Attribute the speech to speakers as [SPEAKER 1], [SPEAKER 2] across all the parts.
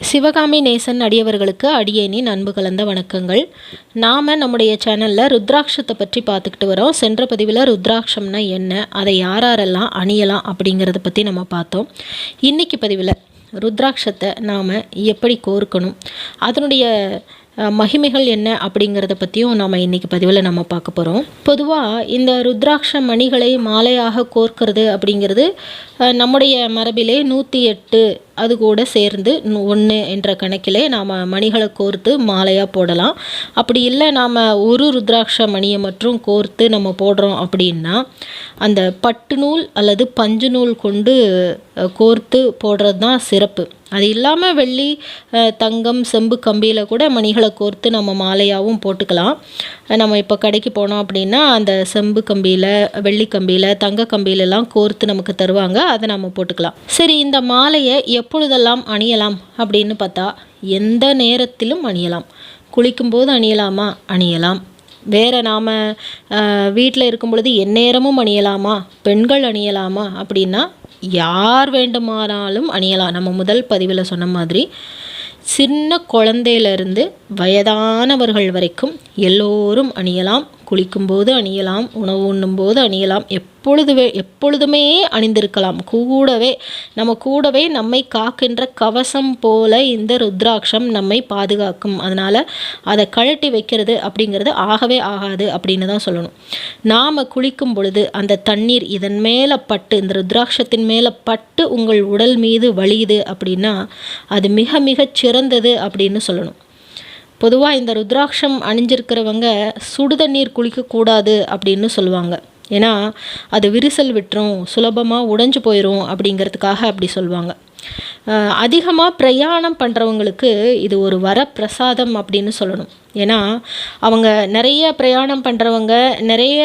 [SPEAKER 1] சிவகாமி நேசன் அடியவர்களுக்கு அடியேனின் அன்பு கலந்த வணக்கங்கள். நாம் நம்முடைய சேனலில் ருத்ராட்சத்தை பற்றி பார்த்துக்கிட்டு வரோம். சென்ற பதிவில் ருத்ராட்சம்னா என்ன, அதை யாரெல்லாம் அணியலாம் அப்படிங்கிறத பற்றி நம்ம பார்த்தோம். இன்றைக்கி பதிவில் ருத்ராட்சத்தை நாம் எப்படி கோர்க்கணும், அதனுடைய மகிமைகள் என்ன அப்படிங்கிறத பற்றியும் நாம் இன்றைக்கி பதிவில் நம்ம பார்க்க போகிறோம். பொதுவாக இந்த ருத்ராட்ச மணிகளை மாலையாக கோர்க்கிறது அப்படிங்கிறது நம்முடைய மரபிலே 108 அது கூட சேர்ந்து 1 என்ற கணக்கிலே நாம் மணிகளை கோர்த்து மாலையாக போடலாம். அப்படி இல்லை நாம் ஒரு ருத்ராட்ச மணியை மற்றும் கோர்த்து நம்ம போடுறோம் அப்படின்னா அந்த பட்டு நூல் அல்லது பஞ்சு நூல் கொண்டு கோர்த்து போடுறது தான் சிறப்பு. அது இல்லாமல் வெள்ளி, தங்கம், செம்பு கம்பியில் கூட மணிகளை கோர்த்து நம்ம மாலையாகவும் போட்டுக்கலாம். நம்ம இப்போ கடைக்கு போனோம் அப்படின்னா அந்த செம்பு கம்பியில், வெள்ளி கம்பியில், தங்க கம்பியிலலாம் கோர்த்து நமக்கு தருவாங்க, அதை நம்ம போட்டுக்கலாம். சரி, இந்த மாலையை எப்பொழுதெல்லாம் அணியலாம் அப்படின்னு பார்த்தா எந்த நேரத்திலும் அணியலாம். குளிக்கும்போது அணியலாமா? அணியலாம். வேறு நாம் வீட்டில் இருக்கும் பொழுது எந்நேரமும் அணியலாமா? பெண்கள் அணியலாமா அப்படின்னா யார் வேண்டுமானாலும் அணியலாம். நம்ம முதல் பதிவில் சொன்ன மாதிரி சின்ன குழந்தையிலிருந்து வயதானவர்கள் வரைக்கும் எல்லோரும் அணியலாம். குளிக்கும்போது அணியலாம், உணவு உண்ணும்போது அணியலாம், எப்பொழுதுமே அணிந்திருக்கலாம். நம்ம கூடவே நம்மை காக்கின்ற கவசம் போல இந்த ருத்ராட்சம் நம்மை பாதுகாக்கும். அதனால் அதை கழட்டி வைக்கிறது அப்படிங்கிறது ஆகவே ஆகாது அப்படின்னு தான் சொல்லணும். நாம் குளிக்கும் பொழுது அந்த தண்ணீர் இதன் மேலே பட்டு, இந்த ருத்ராட்சத்தின் மேலே பட்டு உங்கள் உடல் மீது வலியுது அப்படின்னா அது மிக மிகச் சிறந்தது அப்படின்னு சொல்லணும். பொதுவாக இந்த ருத்ராட்சம் அணிஞ்சிருக்கிறவங்க சுடுதண்ணீர் குளிக்கக்கூடாது அப்படின்னு சொல்லுவாங்க. ஏன்னா அது விரிசல் விட்டுரும், சுலபமாக உடைஞ்சு போயிடும் அப்படிங்கிறதுக்காக அப்படி சொல்லுவாங்க. அதிகமாக பிரயாணம் பண்ணுறவங்களுக்கு இது ஒரு வரப்பிரசாதம் அப்படின்னு சொல்லணும். ஏன்னா அவங்க நிறைய பிரயாணம் பண்ணுறவங்க நிறைய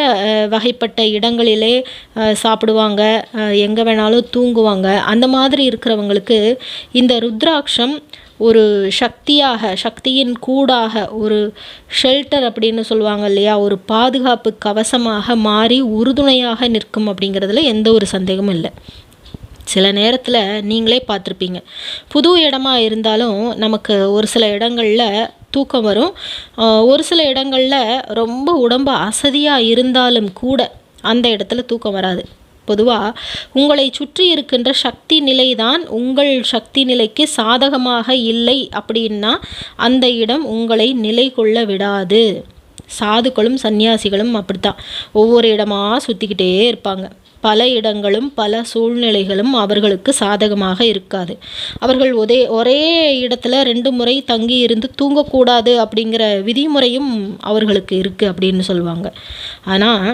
[SPEAKER 1] வகைப்பட்ட இடங்களிலே சாப்பிடுவாங்க, எங்கே வேணாலும் தூங்குவாங்க. அந்த மாதிரி இருக்கிறவங்களுக்கு இந்த ருத்ராட்சம் ஒரு சக்தியின் கூடாக, ஒரு ஷெல்டர் அப்படின்னு சொல்லுவாங்க இல்லையா, ஒரு பாதுகாப்பு கவசமாக மாறி உறுதுணையாக நிற்கும் அப்படிங்கிறதுல எந்த ஒரு சந்தேகமும் இல்லை. சில நேரத்தில் நீங்களே பார்த்துருப்பீங்க, புது இடமா இருந்தாலும் நமக்கு ஒரு சில இடங்களில் தூக்கம் வரும், ஒரு சில இடங்களில் ரொம்ப உடம்பு அசதியாக இருந்தாலும் கூட அந்த இடத்துல தூக்கம் வராது. பொதுவாக உங்களை சுற்றி இருக்கின்ற சக்தி நிலை தான் உங்கள் சக்தி நிலைக்கு சாதகமாக இல்லை அப்படின்னா அந்த இடம் உங்களை நிலை கொள்ள விடாது. சாதுக்களும் சன்னியாசிகளும் அப்படித்தான், ஒவ்வொரு இடமா சுற்றிக்கிட்டே இருப்பாங்க. பல இடங்களும் பல சூழ்நிலைகளும் அவர்களுக்கு சாதகமாக இருக்காது. அவர்கள் ஒரே இடத்துல 2 முறை தங்கி இருந்து தூங்கக்கூடாது அப்படிங்கிற விதிமுறையும் அவர்களுக்கு இருக்குது அப்படின்னு சொல்லுவாங்க. ஆனால்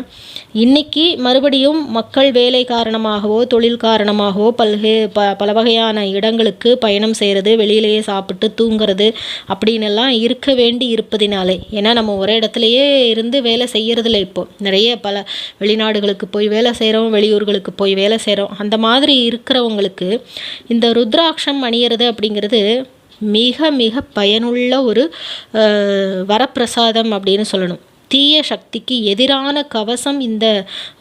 [SPEAKER 1] இன்றைக்கி மறுபடியும் மக்கள் வேலை காரணமாகவோ தொழில் காரணமாகவோ பல வகையான இடங்களுக்கு பயணம் செய்கிறது, வெளியிலேயே சாப்பிட்டு தூங்கிறது அப்படின்னெல்லாம் இருக்க வேண்டி இருப்பதினாலே, ஏன்னா நம்ம ஒரே இடத்துலையே இருந்து வேலை செய்கிறதில்ல. இப்போது நிறைய பல வெளிநாடுகளுக்கு போய் வேலை செய்கிறோம், வெளியூர்களுக்கு போய் வேலை செய்கிறோம். அந்த மாதிரி இருக்கிறவங்களுக்கு இந்த ருத்ராட்சம் அணியிறது அப்படிங்கிறது மிக மிக பயனுள்ள ஒரு வரப்பிரசாதம் அப்படின்னு சொல்லணும். தீய சக்திக்கு எதிரான கவசம் இந்த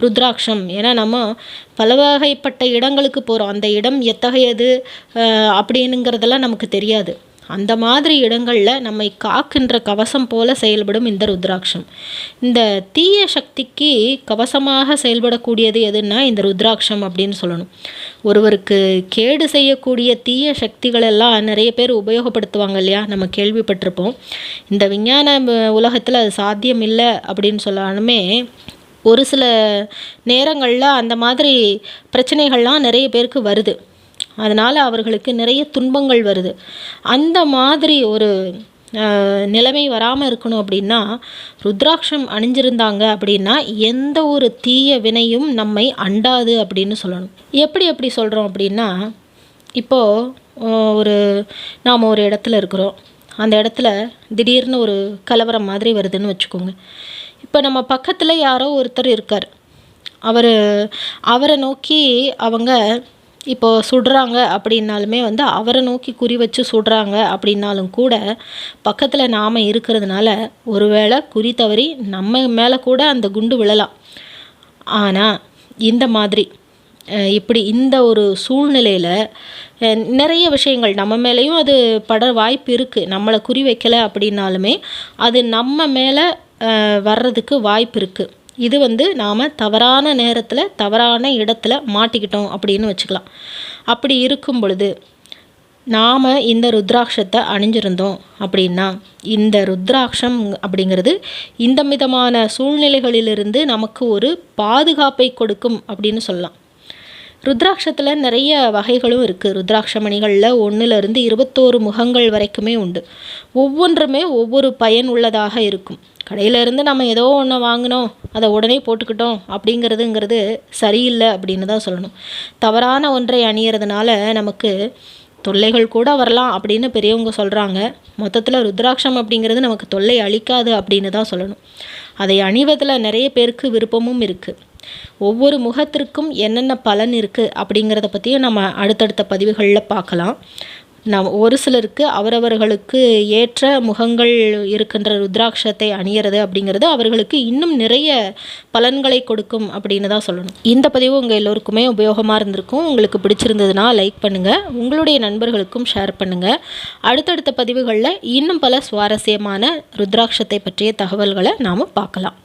[SPEAKER 1] ருத்ராட்சம். ஏன்னா நம்ம பல வகைப்பட்ட இடங்களுக்கு போகிறோம், அந்த இடம் எத்தகையது அப்படிங்கிறதெல்லாம் நமக்கு தெரியாது. அந்த மாதிரி இடங்களில் நம்மை காக்கின்ற கவசம் போல செயல்படும் இந்த ருத்ராட்சம். இந்த தீய சக்திக்கு கவசமாக செயல்படக்கூடியது எதுன்னா இந்த ருத்ராட்சம் அப்படின்னு சொல்லணும். ஒருவருக்கு கேடு செய்யக்கூடிய தீய சக்திகளெல்லாம் நிறைய பேர் உபயோகப்படுத்துவாங்க இல்லையா, நம்ம கேள்விப்பட்டிருப்போம். இந்த விஞ்ஞான உலகத்தில் அது சாத்தியம் இல்லை அப்படின்னு சொல்லாலுமே ஒரு சில நேரங்களில் அந்த மாதிரி பிரச்சனைகள்லாம் நிறைய பேருக்கு வருது. அதனால் அவர்களுக்கு நிறைய துன்பங்கள் வருது. அந்த மாதிரி ஒரு நிலைமை வராமல் இருக்கணும் அப்படின்னா ருத்ராட்சம் அணிஞ்சிருந்தாங்க அப்படின்னா எந்த ஒரு தீய வினையும் நம்மை அண்டாது அப்படின்னு சொல்லணும். எப்படி சொல்கிறோம் அப்படின்னா, இப்போது நாம் ஒரு இடத்துல இருக்கிறோம், அந்த இடத்துல திடீர்னு ஒரு கலவரம் மாதிரி வருதுன்னு வச்சுக்கோங்க. இப்போ நம்ம பக்கத்தில் யாரோ ஒருத்தர் இருக்கார், அவரை நோக்கி அவங்க இப்போது சுடுறாங்க அப்படின்னாலுமே அவரை நோக்கி குறி வச்சு சுடுறாங்க அப்படின்னாலும் கூட பக்கத்தில் நாம் இருக்கிறதுனால ஒருவேளை குறி தவறி நம்ம மேலே கூட அந்த குண்டு விழலாம். ஆனால் இந்த மாதிரி இப்படி இந்த ஒரு சூழ்நிலையில் நிறைய விஷயங்கள் நம்ம மேலேயும் அது பட வாய்ப்பு இருக்குது. நம்மளை குறி வைக்கலை அப்படின்னாலுமே அது நம்ம மேலே வர்றதுக்கு வாய்ப்பு இருக்குது. இது நாம் தவறான நேரத்தில் தவறான இடத்துல மாட்டிக்கிட்டோம் அப்படின்னு வச்சுக்கலாம். அப்படி இருக்கும் பொழுது நாம் இந்த ருத்ராட்சத்தை அணிஞ்சிருந்தோம் அப்படின்னா இந்த ருத்ராட்சம் அப்படிங்கிறது இந்த விதமான சூழ்நிலைகளிலிருந்து நமக்கு ஒரு பாதுகாப்பை கொடுக்கும் அப்படின்னு சொல்லலாம். ருத்ராட்சத்தில் நிறைய வகைகளும் இருக்குது. ருத்ராட்ச மணிகளில் 1லிருந்து 21 முகங்கள் வரைக்குமே உண்டு. ஒவ்வொன்றுமே ஒவ்வொரு பயன் உள்ளதாக இருக்கும். கடையிலேருந்து நம்ம ஏதோ ஒன்று வாங்கினோம், அதை உடனே போட்டுக்கிட்டோம் அப்படிங்கிறதுங்கிறது சரியில்லை அப்படின்னு தான் சொல்லணும். தவறான ஒன்றை அணியறதுனால நமக்கு தொல்லைகள் கூட வரலாம் அப்படின்னு பெரியவங்க சொல்கிறாங்க. மொத்தத்தில் ருத்ராட்சம் அப்படிங்கிறது நமக்கு தொல்லை அளிக்காது அப்படின்னு தான் சொல்லணும். அதை அணிவதில் நிறைய பேருக்கு விருப்பமும் இருக்குது. ஒவ்வொரு முகத்திற்கும் என்னென்ன பலன் இருக்குது அப்படிங்கிறத பற்றியும் நம்ம அடுத்தடுத்த பதிவுகளில் பார்க்கலாம். ஒரு சிலருக்கு அவரவர்களுக்கு ஏற்ற முகங்கள் இருக்கின்ற ருத்ராட்சத்தை அணியறது அப்படிங்கிறது அவர்களுக்கு இன்னும் நிறைய பலன்களை கொடுக்கும் அப்படின்னு தான் சொல்லணும். இந்த பதிவு உங்கள் எல்லோருக்குமே உபயோகமாக இருந்திருக்கும். உங்களுக்கு பிடிச்சிருந்ததுன்னா லைக் பண்ணுங்கள், உங்களுடைய நண்பர்களுக்கும் ஷேர் பண்ணுங்கள். அடுத்தடுத்த பதிவுகளில் இன்னும் பல சுவாரஸ்யமான ருத்ராட்சத்தை பற்றிய தகவல்களை நாம் பார்க்கலாம்.